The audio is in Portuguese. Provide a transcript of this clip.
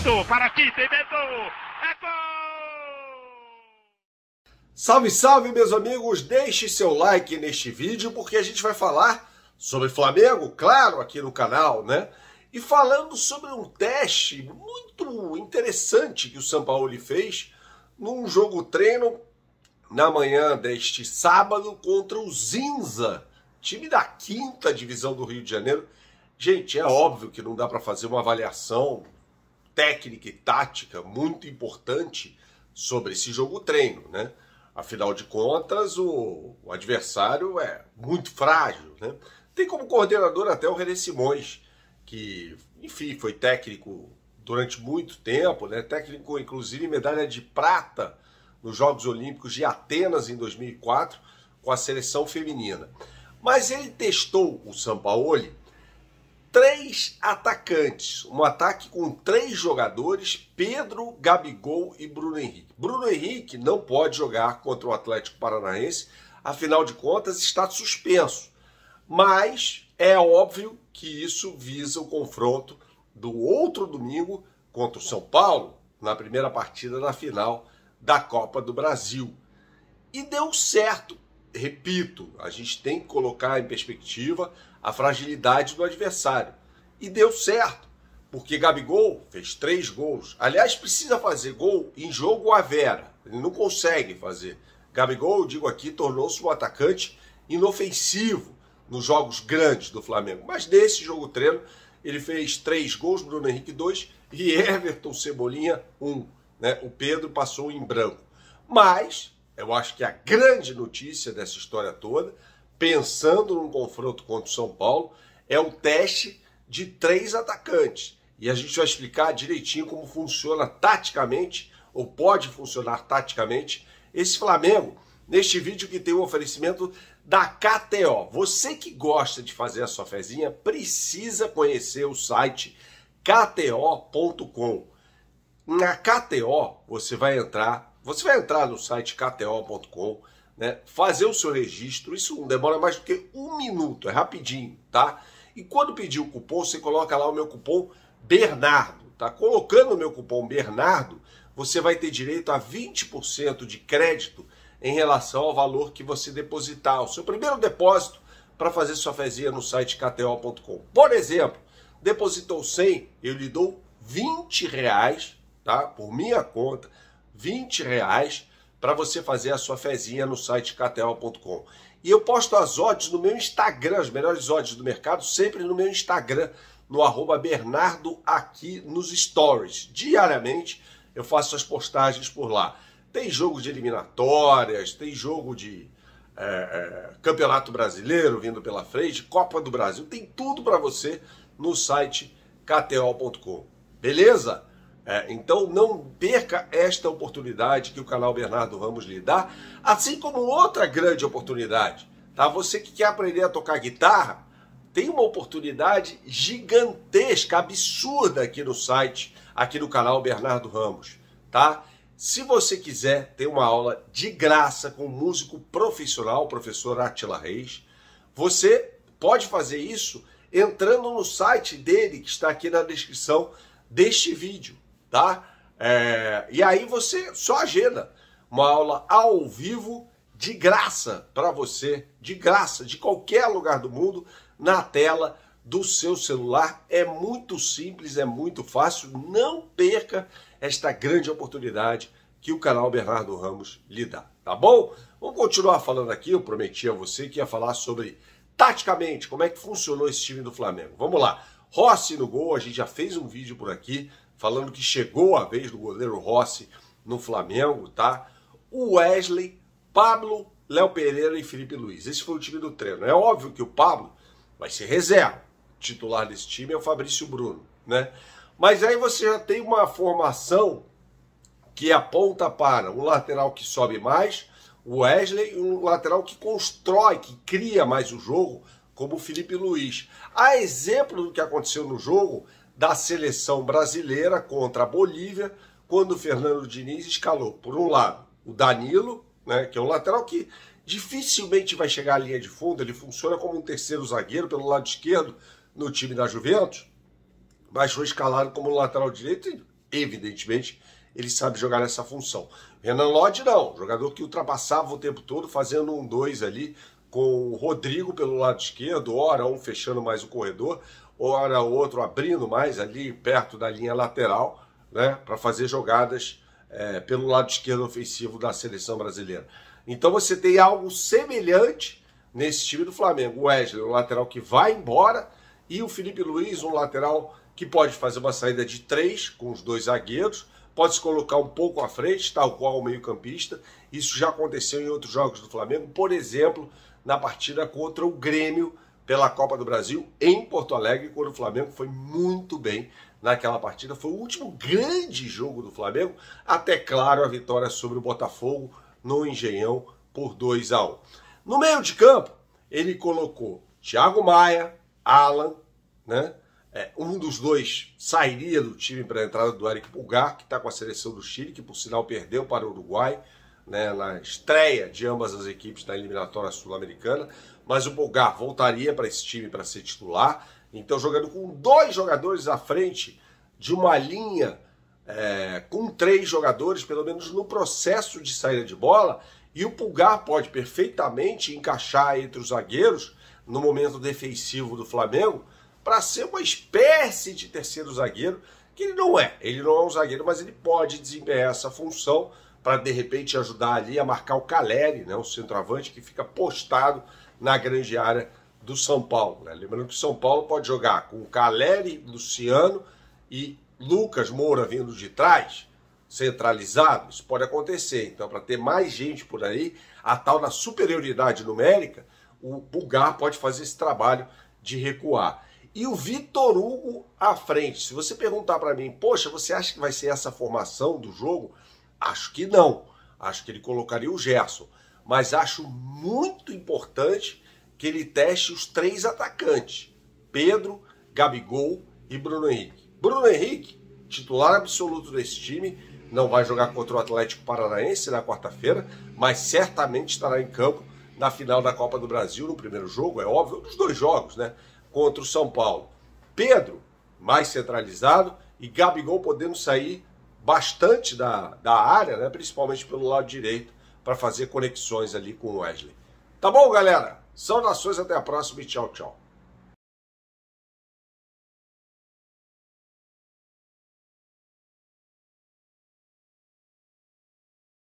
Pintou, para aqui, tem Beto! É gol! Salve, salve, meus amigos! Deixe seu like neste vídeo porque a gente vai falar sobre Flamengo, claro, aqui no canal, né? E falando sobre um teste muito interessante que o Sampaoli fez num jogo treino na manhã deste sábado contra o Zinza, time da 5ª divisão do Rio de Janeiro. Gente, é óbvio que não dá para fazer uma avaliação técnica e tática muito importante sobre esse jogo treino, né? Afinal de contas, o adversário é muito frágil, né? Tem como coordenador até o René Simões, que, enfim, foi técnico durante muito tempo, né? Técnico, inclusive, medalha de prata nos Jogos Olímpicos de Atenas em 2004 com a seleção feminina. Mas ele testou o Sampaoli 3 atacantes, um ataque com 3 jogadores, Pedro, Gabigol e Bruno Henrique. Bruno Henrique não pode jogar contra o Atlético Paranaense, afinal de contas está suspenso. Mas é óbvio que isso visa o confronto do outro domingo contra o São Paulo, na primeira partida da final da Copa do Brasil. E deu certo. Repito, a gente tem que colocar em perspectiva a fragilidade do adversário. E deu certo, porque Gabigol fez 3 gols. Aliás, precisa fazer gol em jogo à vera. Ele não consegue fazer. Gabigol, eu digo aqui, tornou-se um atacante inofensivo nos jogos grandes do Flamengo. Mas nesse jogo treino, ele fez 3 gols, Bruno Henrique 2 e Everton Cebolinha 1. Né? O Pedro passou em branco. Mas eu acho que a grande notícia dessa história toda, pensando num confronto contra o São Paulo, é o teste de 3 atacantes. E a gente vai explicar direitinho como funciona taticamente, ou pode funcionar taticamente, esse Flamengo, neste vídeo que tem um oferecimento da KTO. Você que gosta de fazer a sua fezinha, precisa conhecer o site kto.com. Na KTO, você vai entrar no site kto.com, né, fazer o seu registro, isso não demora mais do que 1 minuto, é rapidinho, tá? E quando pedir o cupom, você coloca lá o meu cupom Bernardo, tá? Colocando o meu cupom Bernardo, você vai ter direito a 20% de crédito em relação ao valor que você depositar, o seu primeiro depósito para fazer sua fezinha no site kto.com. Por exemplo, depositou 100, eu lhe dou R$20, tá? Por minha conta, R$20 para você fazer a sua fezinha no site kto.com. E eu posto as odds no meu Instagram, as melhores odds do mercado, sempre no meu Instagram, no @Bernardo aqui nos stories. Diariamente eu faço as postagens por lá. Tem jogo de eliminatórias, tem jogo de Campeonato Brasileiro vindo pela frente, Copa do Brasil, tem tudo para você no site kto.com. Beleza? Então não perca esta oportunidade que o canal Bernardo Ramos lhe dá, assim como outra grande oportunidade, tá? Você que quer aprender a tocar guitarra, tem uma oportunidade gigantesca, absurda aqui no site, aqui no canal Bernardo Ramos, tá? Se você quiser ter uma aula de graça com um músico profissional, o professor Átila Reis, você pode fazer isso entrando no site dele, que está aqui na descrição deste vídeo. Tá? E aí você só agenda uma aula ao vivo de graça para você, de graça, de qualquer lugar do mundo, na tela do seu celular. É muito simples, é muito fácil. Não perca esta grande oportunidade que o canal Bernardo Ramos lhe dá, tá bom? Vamos continuar falando aqui, eu prometi a você que ia falar sobre, taticamente, como é que funcionou esse time do Flamengo. Vamos lá, Rossi no gol, a gente já fez um vídeo por aqui, falando que chegou a vez do goleiro Rossi no Flamengo, tá? O Wesley, Pablo, Léo Pereira e Felipe Luiz. Esse foi o time do treino. É óbvio que o Pablo vai ser reserva. O titular desse time é o Fabrício Bruno, né? Mas aí você já tem uma formação que aponta para um lateral que sobe mais, o Wesley, e um lateral que constrói, que cria mais o jogo, como o Felipe Luiz. A exemplo do que aconteceu no jogo da seleção brasileira contra a Bolívia, quando o Fernando Diniz escalou, por um lado, o Danilo, né, que é um lateral que dificilmente vai chegar à linha de fundo, ele funciona como um terceiro zagueiro pelo lado esquerdo no time da Juventus, mas foi escalado como lateral direito evidentemente, ele sabe jogar nessa função. Renan Lodge não, jogador que ultrapassava o tempo todo, fazendo 1-2 ali, com o Rodrigo pelo lado esquerdo, ora um fechando mais o corredor, ora outro abrindo mais ali perto da linha lateral, né, para fazer jogadas pelo lado esquerdo ofensivo da seleção brasileira. Então você tem algo semelhante nesse time do Flamengo. O Wesley, um lateral que vai embora, e o Felipe Luiz, um lateral que pode fazer uma saída de 3 com os 2 zagueiros, pode se colocar um pouco à frente, tal qual o meio-campista. Isso já aconteceu em outros jogos do Flamengo, por exemplo, na partida contra o Grêmio pela Copa do Brasil em Porto Alegre, quando o Flamengo foi muito bem naquela partida. Foi o último grande jogo do Flamengo, até, claro, a vitória sobre o Botafogo no Engenhão por 2-1. No meio de campo, ele colocou Thiago Maia, Alan, né? Um dos dois sairia do time para a entrada do Eric Pulgar, que está com a seleção do Chile, que por sinal perdeu para o Uruguai, né, na estreia de ambas as equipes na eliminatória sul-americana, mas o Pulgar voltaria para esse time para ser titular, então jogando com 2 jogadores à frente de uma linha com 3 jogadores, pelo menos no processo de saída de bola, e o Pulgar pode perfeitamente encaixar entre os zagueiros no momento defensivo do Flamengo para ser uma espécie de terceiro zagueiro, que ele não é um zagueiro, mas ele pode desempenhar essa função para de repente ajudar ali a marcar o Caleri, né, o centroavante que fica postado na grande área do São Paulo, né? Lembrando que o São Paulo pode jogar com o Caleri, Luciano e Lucas Moura vindo de trás, centralizado. Isso pode acontecer. Então, para ter mais gente por aí, a tal da superioridade numérica, o Pulgar pode fazer esse trabalho de recuar. E o Vitor Hugo à frente. Se você perguntar para mim, poxa, você acha que vai ser essa formação do jogo? Acho que não. Acho que ele colocaria o Gerson. Mas acho muito importante que ele teste os 3 atacantes. Pedro, Gabigol e Bruno Henrique. Bruno Henrique, titular absoluto desse time, não vai jogar contra o Atlético Paranaense na quarta-feira, mas certamente estará em campo na final da Copa do Brasil, no primeiro jogo, é óbvio, nos 2 jogos, né? Contra o São Paulo. Pedro, mais centralizado, e Gabigol podendo sair bastante da área, né? Principalmente pelo lado direito, para fazer conexões ali com o Wesley. Tá bom, galera? Saudações, até a próxima e tchau, tchau.